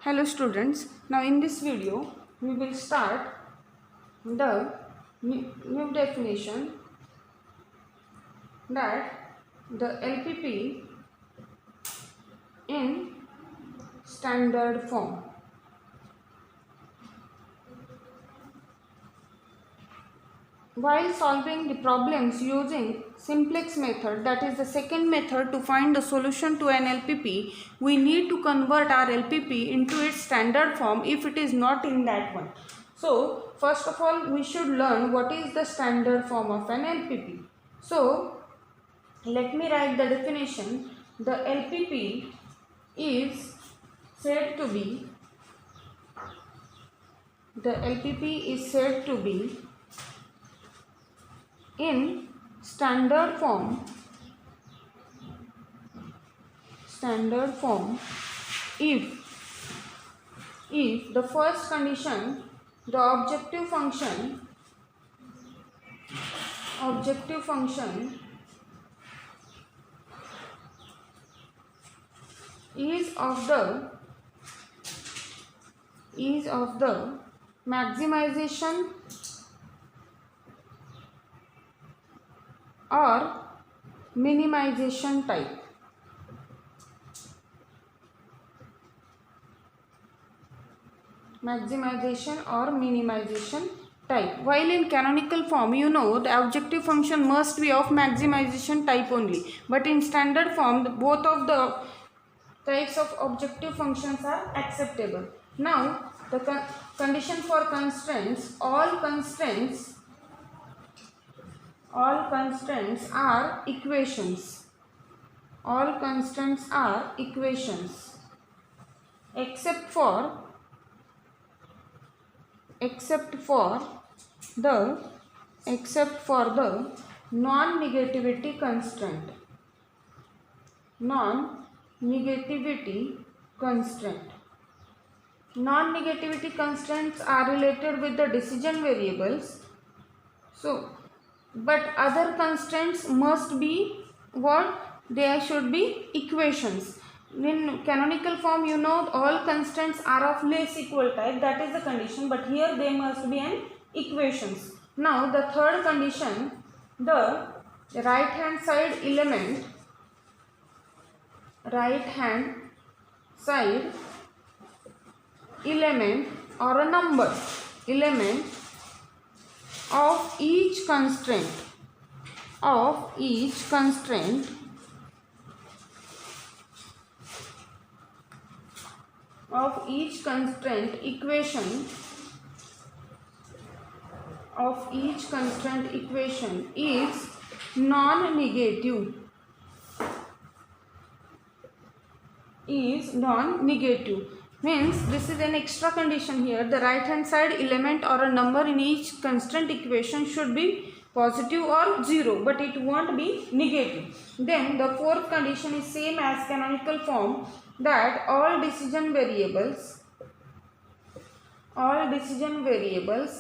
Hello students, now in this video we will start the new definition that the LPP in standard form. While solving the problems using simplex method, that is the second method to find the solution to an LPP, we need to convert our LPP into its standard form if it is not in that one. So, first of all, we should learn what is the standard form of an LPP. So, let me write the definition. The LPP is said to be in standard form if the first condition, the objective function is of the maximization or minimization type. While in canonical form, you know, the objective function must be of maximization type only. But in standard form, both of the types of objective functions are acceptable. Now, the condition for constraints, all constraints are equations. Except for the non-negativity constraint. Non-negativity constraints are related with the decision variables. So, but other constraints must be what? They should be equations. In canonical form, you know, all constraints are of less equal type. That is the condition. But here they must be an equations. Now, the third condition, the right hand side element or a number of each constraint equation is non-negative. Means this is an extra condition here. The right hand side element or a number in each constraint equation should be positive or 0, but it won't be negative. Then the fourth condition is same as canonical form, that all decision variables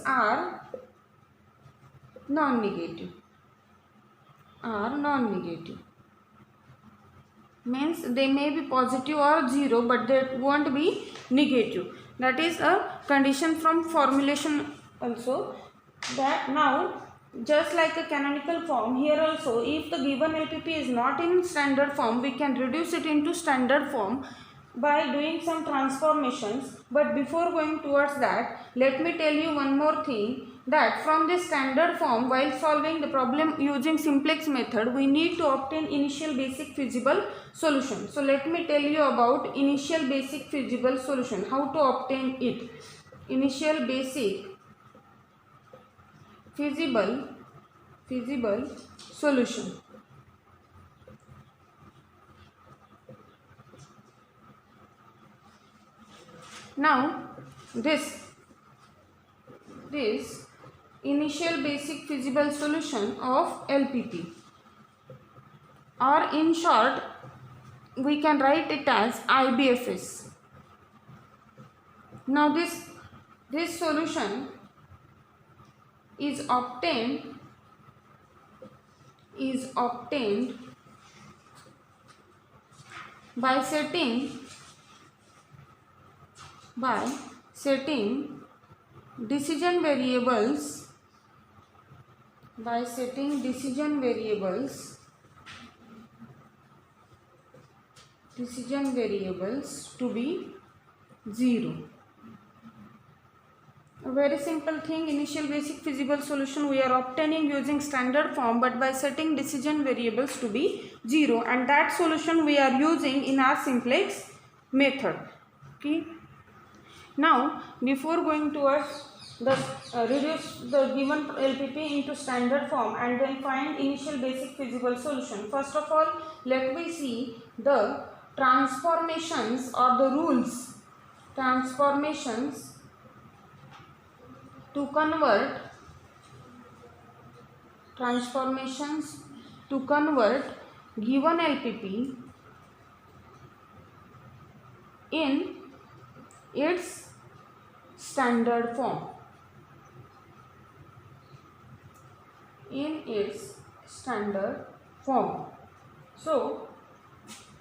are non-negative. Means they may be positive or 0, but they won't be negative. That is a condition from formulation also. That now, just like a canonical form, here also if the given LPP is not in standard form, we can reduce it into standard form by doing some transformations. But before going towards that, let me tell you one more thing, that from this standard form, while solving the problem using simplex method, we need to obtain initial basic feasible solution. So let me tell you about initial basic feasible solution, how to obtain it. Initial basic feasible solution. Now this initial basic feasible solution of LPP, or in short we can write it as IBFS. Now this solution is obtained by setting by setting decision variables to be 0. A very simple thing, initial basic feasible solution we are obtaining using standard form, but by setting decision variables to be 0, and that solution we are using in our simplex method. Okay. Now, before going towards the reduce the given LPP into standard form and then find initial basic feasible solution, first of all, let me see the transformations or the rules, transformations to convert given LPP in its standard form. So,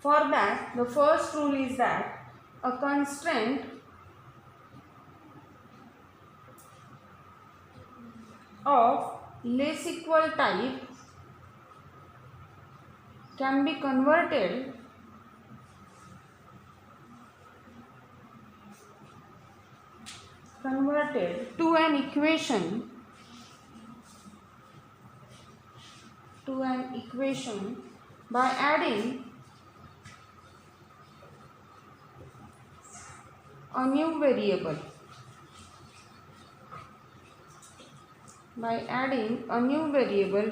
for that, the first rule is that a constraint of less equal type can be converted to an equation by adding a new variable.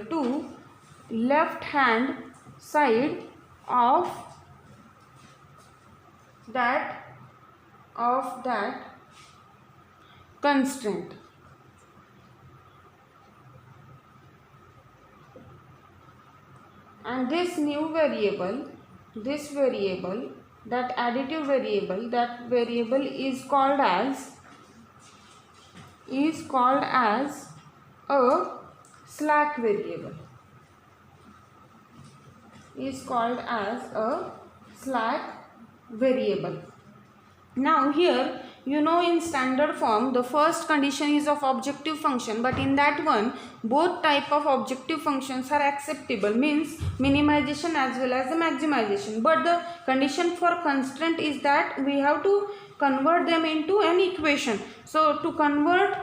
To left hand side of that constraint. And this new variable, that additive variable, that variable is called as a slack variable. Now here, you know, in standard form the first condition is of objective function, but in that one both type of objective functions are acceptable, means minimization as well as the maximization, but the condition for constraint is that we have to convert them into an equation. So to convert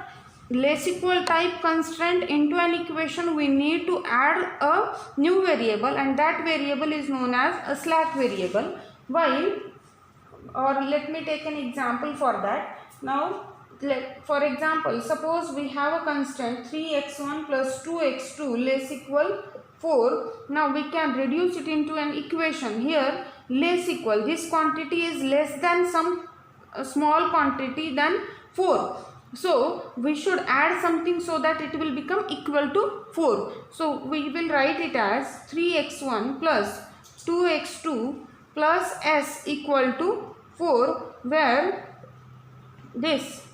less equal type constraint into an equation, we need to add a new variable, and that variable is known as a slack variable. Let me take an example for that. Now, for example, suppose we have a constraint 3x1 plus 2x2 less equal 4. Now we can reduce it into an equation. Here less equal, this quantity is less than some small quantity than 4. So we should add something so that it will become equal to 4. So we will write it as 3x1 plus 2x2 plus s equal to 4, where this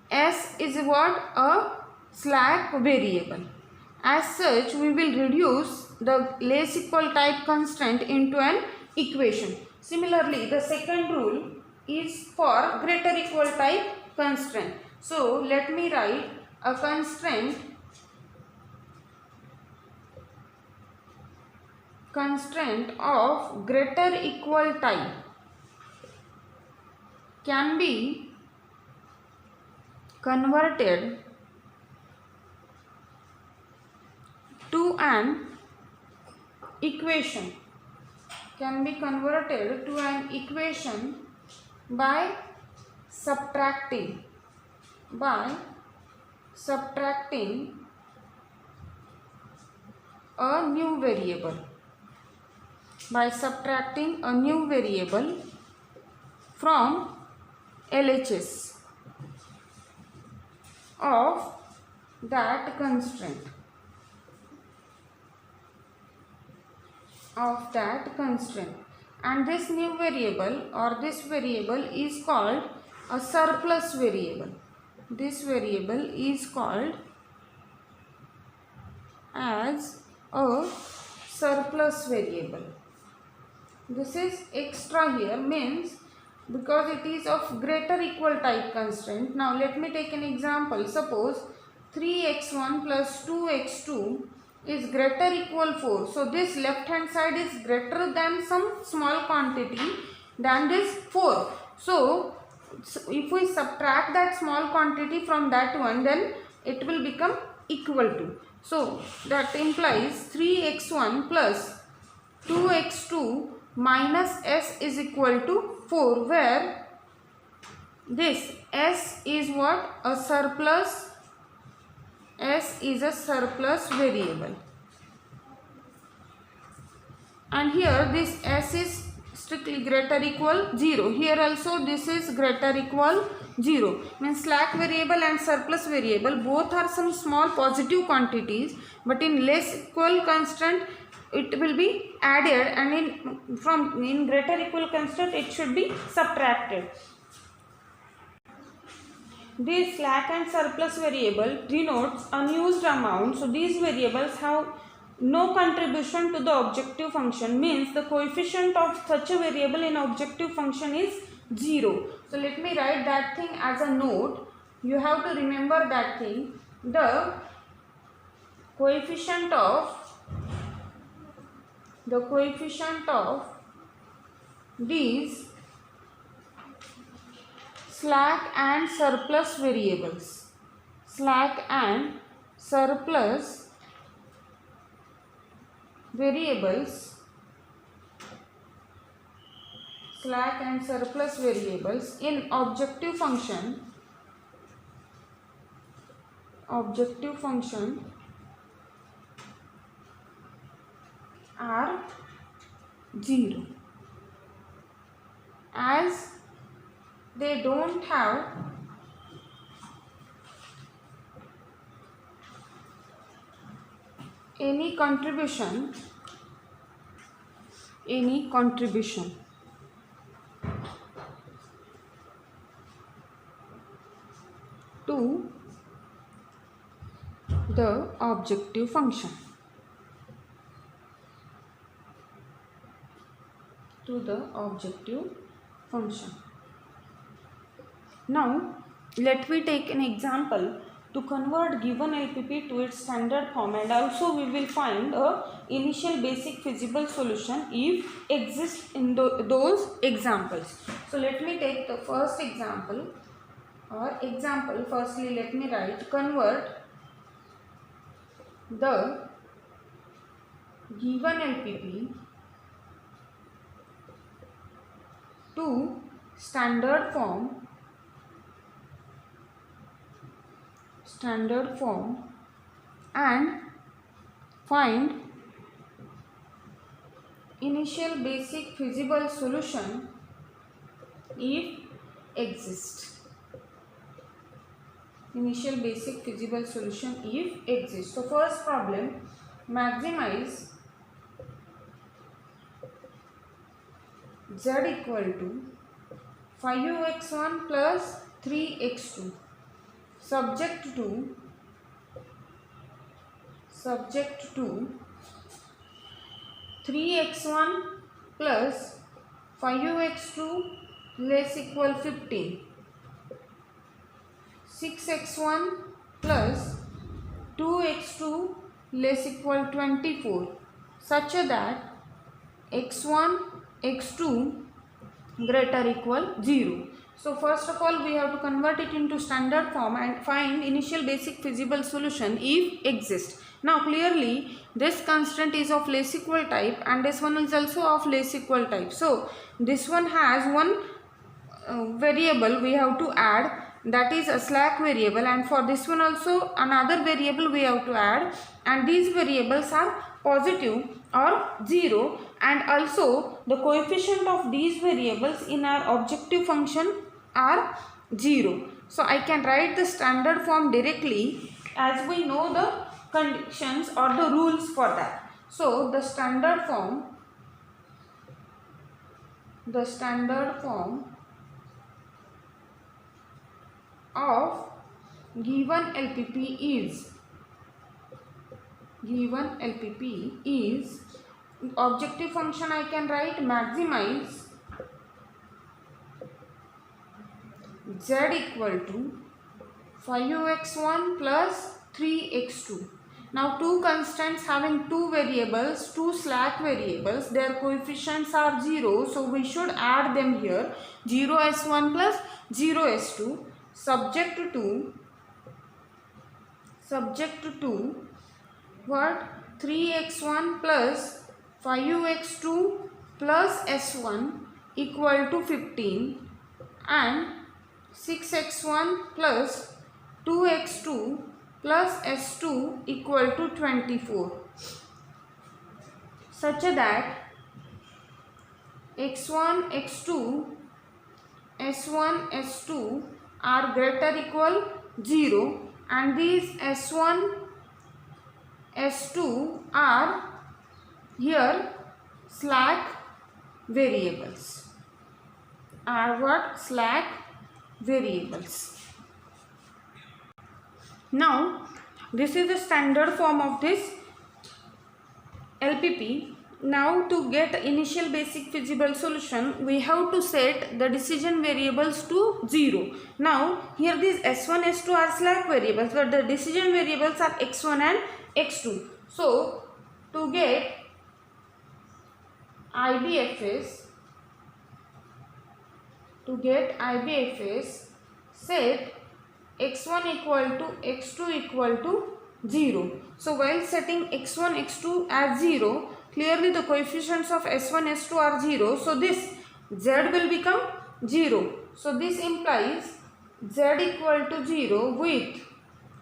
s is what? A slack variable. As such, we will reduce the less equal type constraint into an equation. Similarly, the second rule is for greater equal type constraint. So let me write a constraint of greater equal type can be converted to an equation. By subtracting a new variable. From LHS of that constraint. And this new variable or this variable is called a surplus variable. This variable is called as a surplus variable. This is extra here, means because it is of greater equal type constraint. Now let me take an example. Suppose 3x1 plus 2x2 is greater equal 4. So this left hand side is greater than some small quantity than this 4. So if we subtract that small quantity from that one, then it will become equal to. So that implies 3x1 plus 2x2 minus s is equal to 4, where this s is what? A surplus. S is a surplus variable, and here this s is strictly greater equal 0. Here also this is greater equal 0. Means slack variable and surplus variable both are some small positive quantities, but in less equal constant it will be added, and in greater equal constant it should be subtracted. This slack and surplus variable denotes unused amount. So these variables have no contribution to the objective function, means the coefficient of such a variable in objective function is 0. So let me write that thing as a note. You have to remember that thing. The coefficient of these slack and surplus variables, slack and surplus variables in objective function are 0, as they don't have any contribution to the objective function. Now let me take an example to convert given LPP to its standard form, and also we will find a initial basic feasible solution if exists in those examples. So let me take the first example. Firstly let me write: convert the given LPP to standard form and find initial basic feasible solution if exists. So first problem, maximize z equal to 5x1 plus 3x2 subject to 3x1 plus 5x2 less equal 15, 6x1 plus 2x2 less equal 24, such that x1 x2 greater equal 0. So first of all we have to convert it into standard form and find initial basic feasible solution if exists. Now clearly this constant is of less equal type and this one is also of less equal type. So this one has one variable we have to add, that is a slack variable, and for this one also another variable we have to add, and these variables are positive or 0, and also the coefficient of these variables in our objective function are 0. So I can write the standard form directly as we know the conditions or the rules for that. So the standard form of given LPP is objective function I can write maximize z equal to 5x1 plus 3x2. Now two constants having two variables, two slack variables, their coefficients are 0, so we should add them here. 0s1 plus 0s2 subject to what? 3x1 plus 5x2 plus s1 equal to 15 and 6x1 plus 2x2 plus s2 equal to 24, such that x1 x2 s1 s2 are greater equal 0 and these s1 s2 are here slack variables, are what? Slack variables. Now this is the standard form of this LPP. Now to get initial basic feasible solution, we have to set the decision variables to 0. Now here these s1 s2 are slack variables, but the decision variables are x1 and x2. So to get IBFS, set x1 equal to x2 equal to 0. So while setting x1 x2 as 0, clearly the coefficients of s1 s2 are 0, so this z will become 0. So this implies z equal to 0 with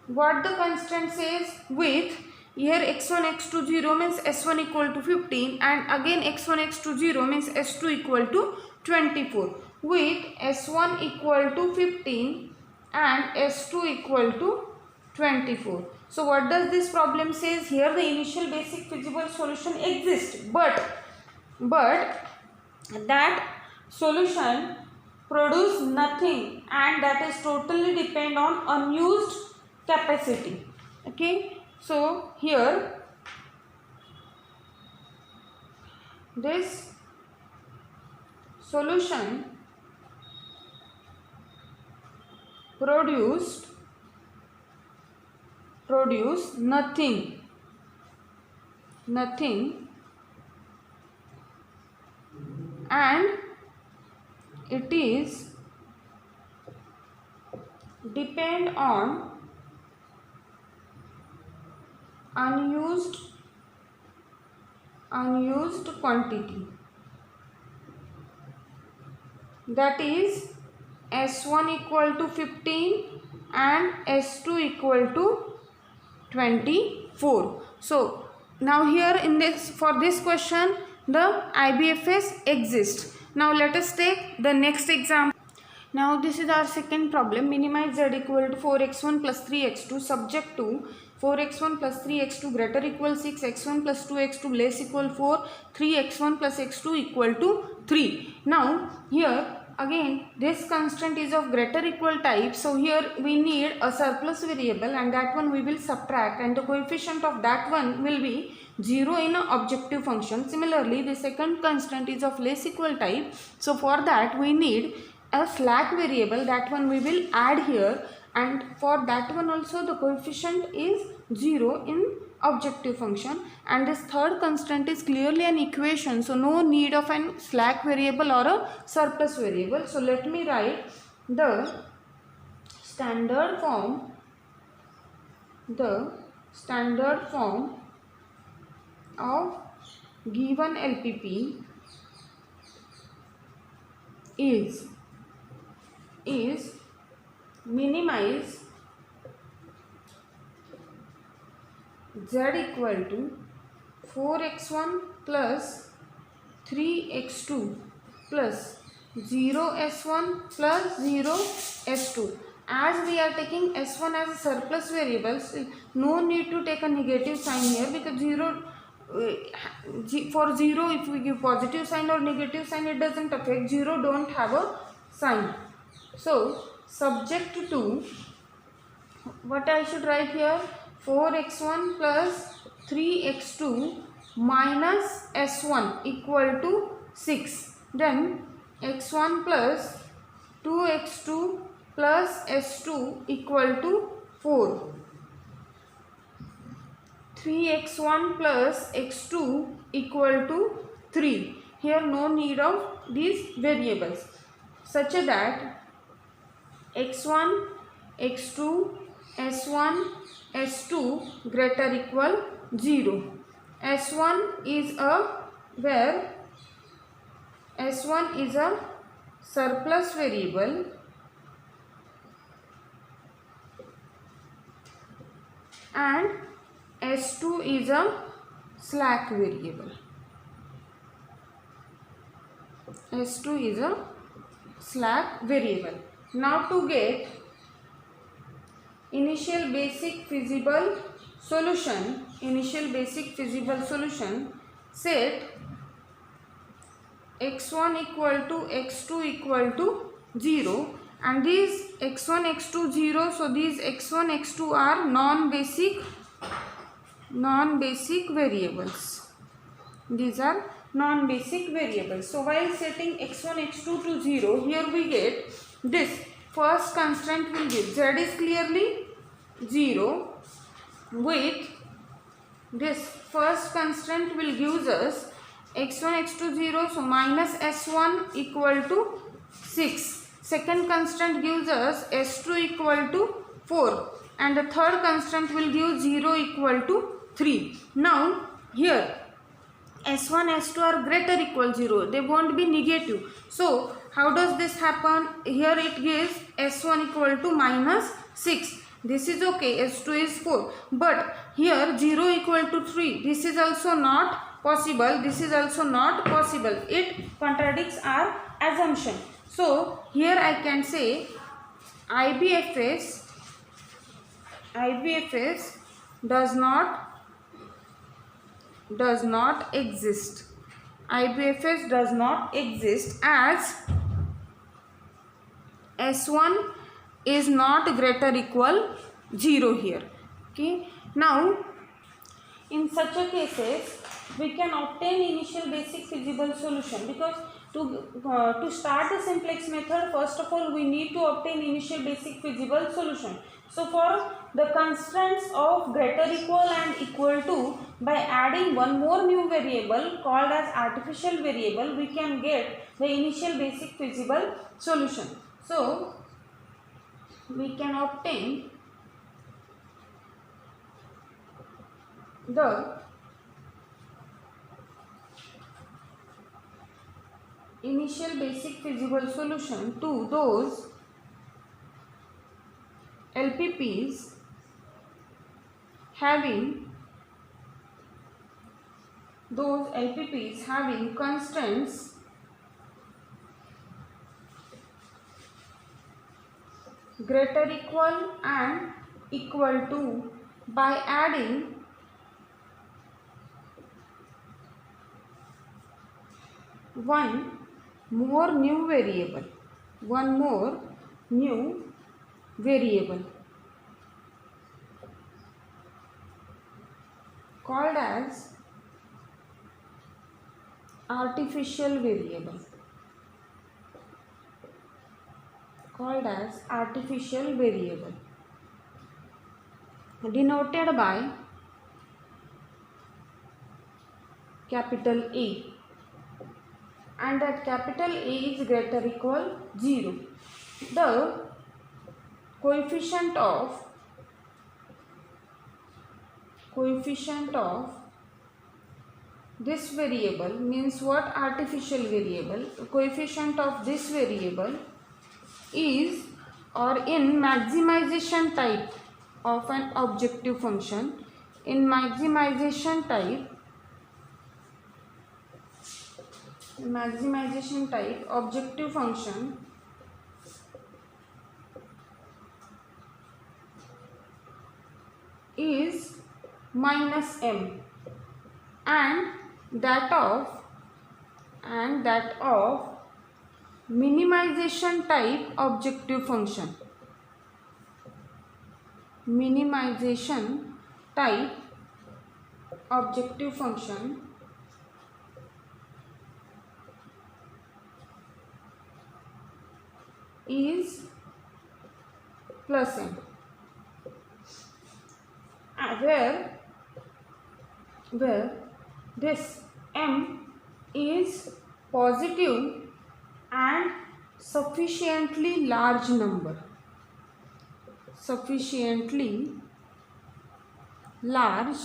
what the constant says, with here x1 x2 0 means s1 equal to 15 and again x1 x2 0 means s2 equal to 24, with s1 equal to 15 and s2 equal to 24. So what does this problem says? Here the initial basic feasible solution exists, but that solution produce nothing and that is totally depend on unused capacity. Okay, so here this solution produce nothing and it is depend on unused quantity, that is s1 equal to 15 and s2 equal to 24. So now here in this, for this question the IBFS exists. Now let us take the next example. Now this is our second problem. Minimize z equal to 4x1 plus 3x2 subject to 4x1 plus 3x2 greater equal 6, x1 plus 2x2 less equal 4, 3x1 plus x2 equal to 3. Now here again this constant is of greater equal type, so here we need a surplus variable and that one we will subtract and the coefficient of that one will be 0 in an objective function. Similarly the second constant is of less equal type, so for that we need a slack variable, that one we will add here, and for that one also the coefficient is 0 in objective function, and this third constant is clearly an equation, so no need of an slack variable or a surplus variable. So let me write the standard form of given LPP is minimize z equal to 4x1 plus 3x2 plus 0s1 plus 0s2. As we are taking s1 as a surplus variable, no need to take a negative sign here, because 0 for 0 if we give positive sign or negative sign it doesn't affect. 0 don't have a sign. So subject to what I should write here, 4x1 plus 3x2 minus s1 equal to 6, then x1 plus 2x2 plus s2 equal to 4. 3x1 plus x2 equal to 3. Here no need of these variables, such that x1, x2, s1, s2 greater equal 0. s1 is a where s1 is a surplus variable and s2 is a slack variable. s2 is a slack variable. Now to get initial basic feasible solution, set x1 equal to x2 equal to 0, and these x1 x2 0, so these x1 x2 are non-basic variables. These are non-basic variables. So while setting x1 x2 to 0, here we get this first constant will give z is clearly 0, with this first constant will gives us x1 x2 0, so minus s1 equal to 6. Second constant gives us s2 equal to 4, and the third constant will give 0 equal to 3. Now here s1 s2 are greater equal 0, they won't be negative. So how does this happen? Here it gives s1 equal to minus 6. This is okay, s2 is 4, but here 0 equal to 3, this is also not possible, this is also not possible. It contradicts our assumption. So here I can say IBFS does not exist. IBFS does not exist as s1 is not greater equal 0 here. Okay. Now in such a cases we can obtain initial basic feasible solution, because to start the simplex method, first of all we need to obtain initial basic feasible solution. So for the constants of greater equal and equal to, by adding one more new variable called as artificial variable, we can get the initial basic feasible solution. So we can obtain the initial basic feasible solution to those LPPs having constants greater equal and equal to, by adding one more new variable called as artificial variable, denoted by capital A, and that capital A is greater equal 0. The coefficient of this variable means what? Artificial variable. Coefficient of this variable is, or in maximization type of an objective function, objective function is minus m, and that of minimization type objective function is plus m, where this m is positive and sufficiently large number, sufficiently large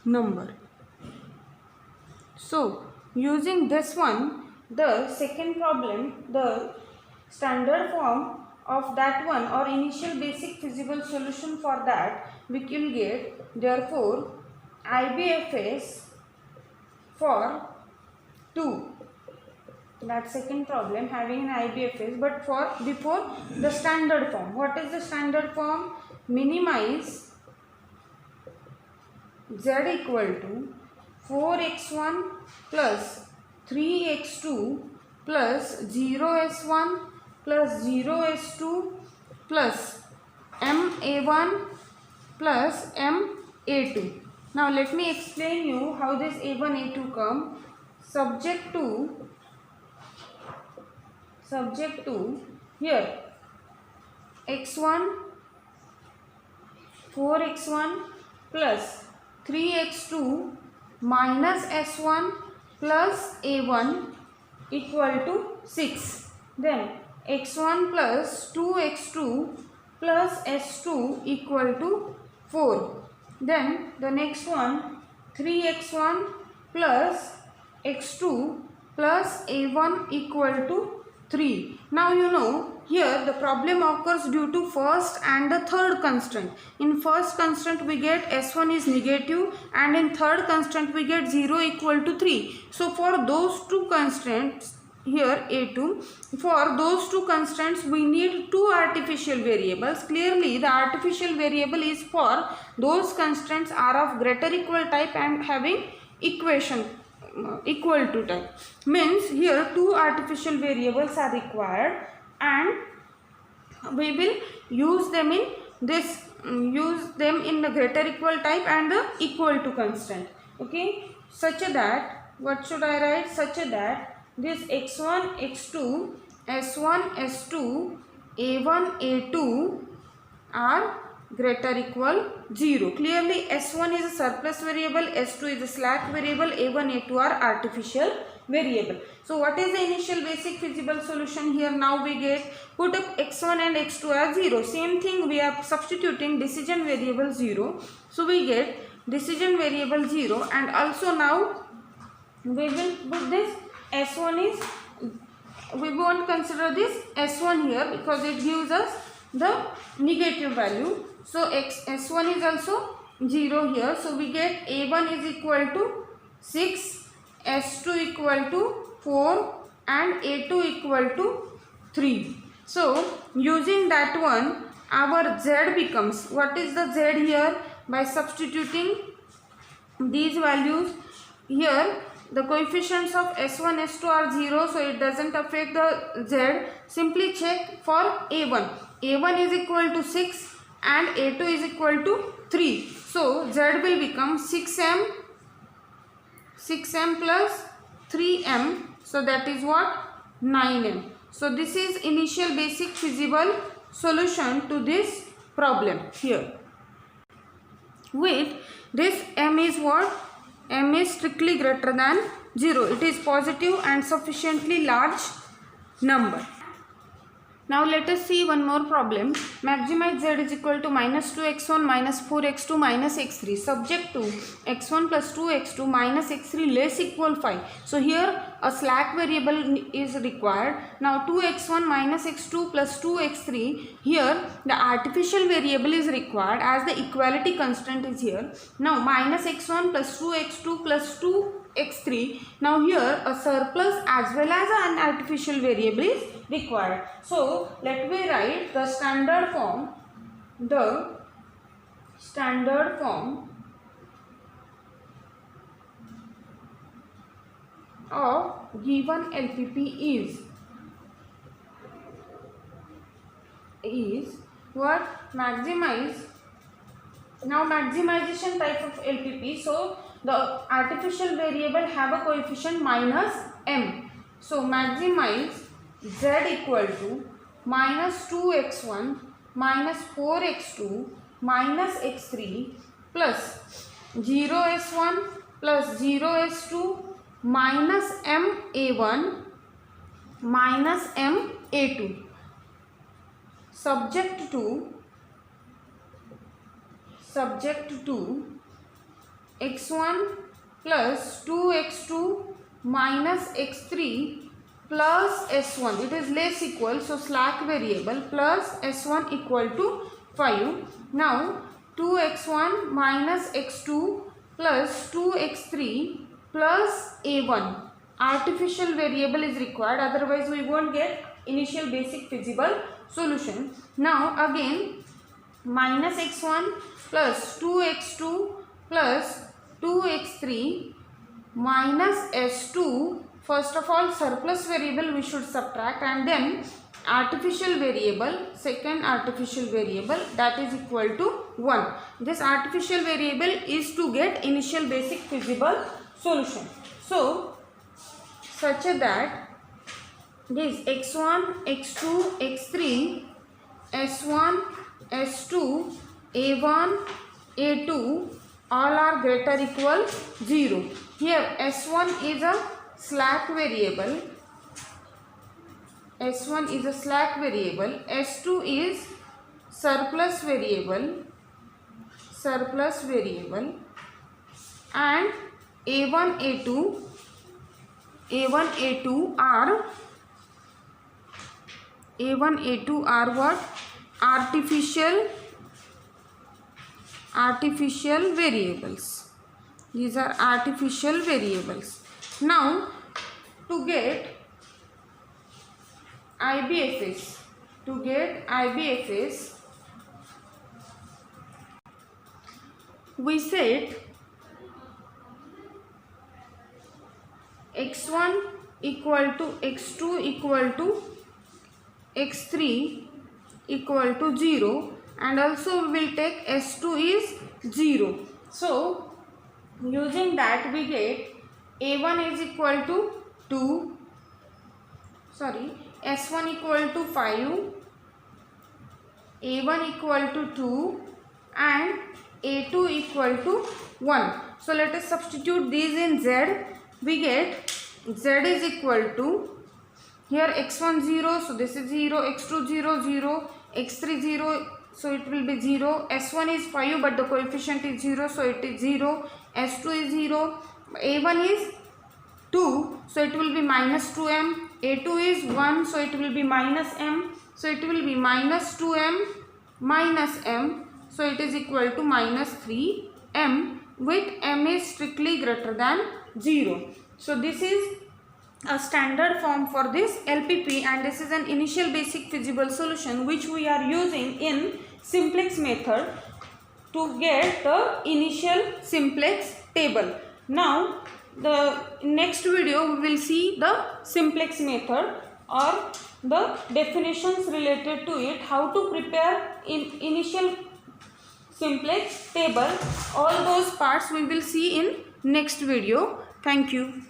number. So using this one, the second problem, the standard form of that one or initial basic feasible solution for that we will get. Therefore IBFS for 2, that second problem having an IBFS, but for before the standard form. What is the standard form? Minimize z equal to 4x1 plus 3x2 plus 0s1 plus 0s2 plus ma1 plus ma2. Now let me explain you how this a1 a2 come. Subject to here x1 4x1 plus 3x2 minus s1 plus a1 equal to 6. Then x1 plus 2x2 plus s2 equal to 4. Then the next one 3x1 plus x2 plus a1 equal to 3. Now you know here the problem occurs due to first and the third constant. In first constant we get s1 is negative and in third constant we get 0 equal to 3. So for those two constants here a2, for those two constants we need two artificial variables. Clearly the artificial variable is for those constants are of greater equal type and having equation equal to type. Means here two artificial variables are required and we will use them in this, use them in the greater equal type and the equal to constant. Okay, such that what should I write? Such that this x1 x2 s1 s2 a1 a2 are greater equal 0. Clearly S1 is a surplus variable, S2 is a slack variable, A1, A2 are artificial variable. So what is the initial basic feasible solution here? Now we get put up x1 and x2 as 0. Same thing we are substituting decision variable 0. So we get decision variable 0 and also now we will put this S1 is, we won't consider this S1 here because it gives us the negative value. So S1 is also 0 here. So we get A1 is equal to 6, S2 equal to 4 and A2 equal to 3. So using that one our Z becomes, what is the Z here? By substituting these values here, the coefficients of S1, S2 are 0, so it doesn't affect the Z. Simply check for A1. A1 is equal to 6 and A2 is equal to 3. So Z will become 6m plus 3m. So that is what? 9m. So this is initial basic feasible solution to this problem here. With this m is what? M is strictly greater than 0. It is positive and sufficiently large number. Now let us see one more problem. Maximize z is equal to minus 2x1 minus 4x2 minus x3 subject to x1 plus 2x2 minus x3 less equal 5. So here a slack variable is required. Now 2x1 minus x2 plus 2x3, here the artificial variable is required as the equality constant is here. Now minus x1 plus 2x2 plus 2x3. Now here a surplus as well as an artificial variable is required. So let me write the standard form. The standard form of given LPP is what? Maximize. Now maximization type of LPP. So the artificial variable have a coefficient minus m. So maximize z equal to minus 2x1 minus 4x2 minus x3 plus 0s1 plus 0s2 minus ma1 minus ma2 subject to x1 plus 2x2 minus x3 plus s1. It is less equal, so slack variable plus s1 equal to 5. Now 2x1 minus x2 plus 2x3 plus a1. Artificial variable is required, otherwise we won't get initial basic feasible solution. Now again minus x1 plus 2x2 plus 2x3 minus s2. First of all, surplus variable we should subtract, and then artificial variable, second artificial variable, that is equal to 1. This artificial variable is to get initial basic feasible solution. So such that this x1, x2, x3, s1, s2, a1, a2 all are greater equal 0. Here s1 is a slack variable, s1 is a slack variable, s2 is surplus variable, and a1, a2 are what? Artificial variables. These are artificial variables. Now to get IBFS, we said x1 equal to x2 equal to x3 equal to 0, and also we will take s2 is 0. So using that we get a1 is equal to 2, s1 equal to 5, a1 equal to 2 and a2 equal to 1. So let us substitute these in z. We get z is equal to, here x1 0, so this is 0, x2 0, 0, x3 0, so it will be 0, s1 is 5 but the coefficient is 0, so it is 0, s2 is 0, a1 is 2, so it will be minus 2m, a2 is 1, so it will be minus m, so it will be minus 2m minus m, so it is equal to minus 3m, with m is strictly greater than 0. So this is a standard form for this LPP, and this is an initial basic feasible solution which we are using in simplex method to get the initial simplex table. Now the next video we will see the simplex method or the definitions related to it, how to prepare initial simplex table. All those parts we will see in next video. Thank you.